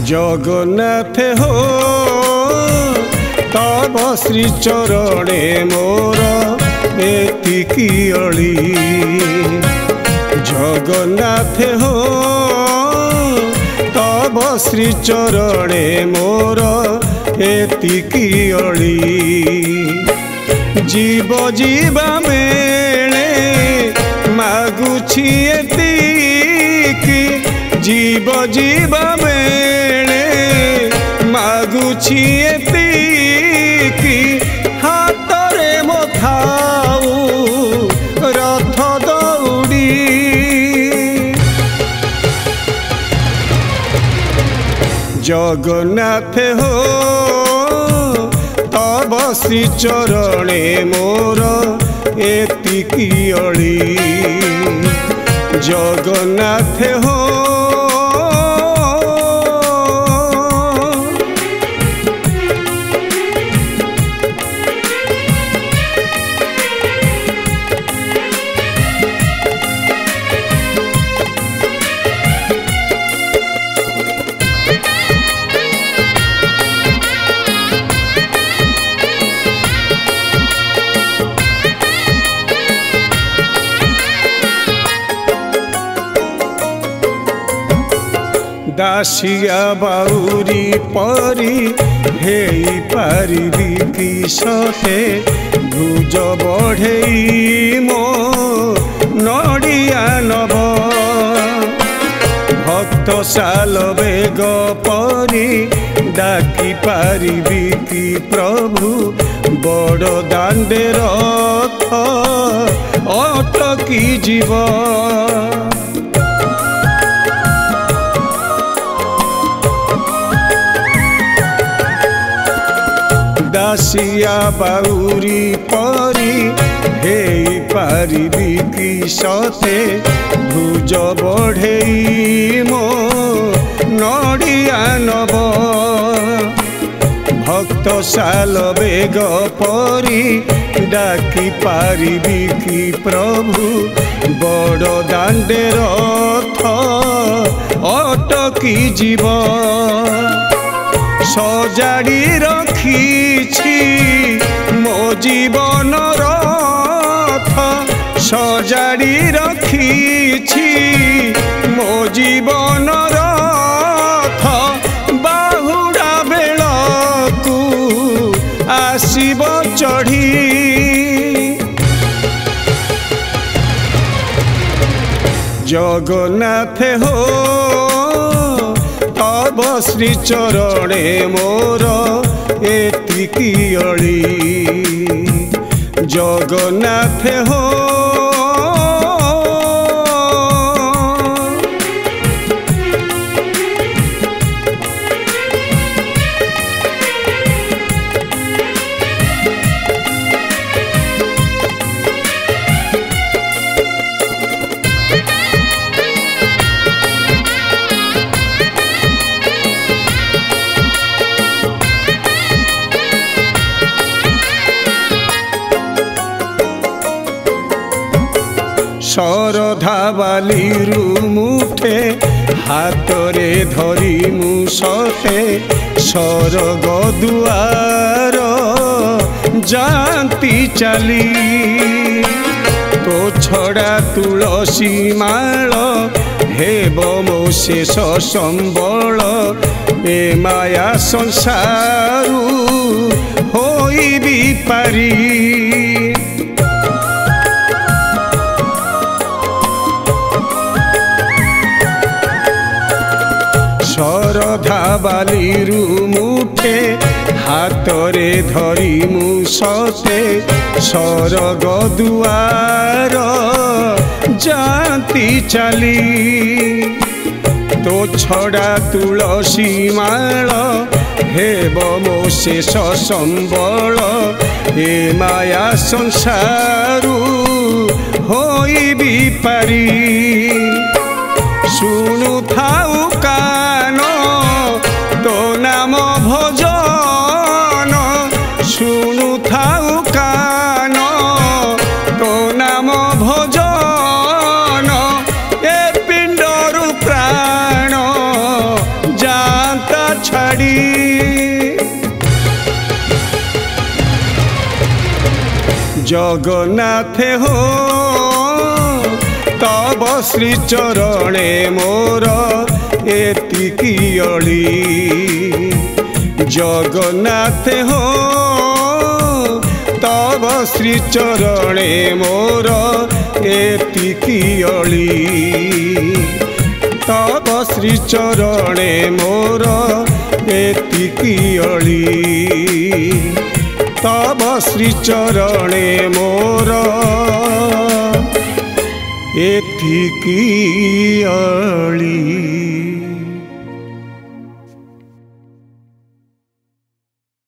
जगन्नाथ हो तब श्री चरणे मोर एतिकी अली। जगन्नाथ हो तब श्री चरणे मोर एतिकी अली। जीव जीवा मेले मागुछि एतिकी। जीव जीवा मेले मागुछि एतिकी। हातरे मथाऊ रथ दौड़ी। जगन्नाथ हो तब श्री चरणे मोर एतिकी अली। जगन्नाथ हो दासिया बाउरी परी हेई पारिबी कि सते। भुज बढ़ेई मो नड़िया नब। भक्त साल बेग परी डाकी पारिबी कि प्रभु। बड़ दांडे रथ अटकी जीव। दासिया बाउरी परी हेई पारिबी कि सते। भुज बढ़ेई मो नड़िया नब। भक्त साल बेग परी डाकी पारिबी कि प्रभु। बड़ दांडे रथ अटकी जीव। सजाड़ी रखीछि मो जीवन रथ। सजाड़ी रखीछि मो जीवन रथ। बाहुड़ा बेलकु आसिब चढ़ी। जगन्नाथ हो तब श्री चरणे मोर एतिकी अली। जगन्नाथ हो शरधा बालीरु मुठे हातरे धरी मु सते। सरग दुआर जानती चली। तो छड़ा तुलसी माल हेब मो शेष संबल। ए माया संसारू होई भी पारी। शरधा बालीरु मुठे हातरे धरी मु सते। सरग दुआर जानती चली। तो छड़ा तुलसी माल हेब मो शेष संबल। ए माया संसारू होई भी पारी। शुणु थाउ कान तो नाम भजन। शुणु थाउ कान तो नाम भजन। ए पिंडरु प्राण जानता जगन्नाथ हो तब श्री चरणे मोर एतिकी अली। जगन्नाथ हो तब श्री चरणे मोर एतिकी अली। तब श्री चरणे मोर एतिकी अली। तब श्री चरणे मोर एतिकी अली।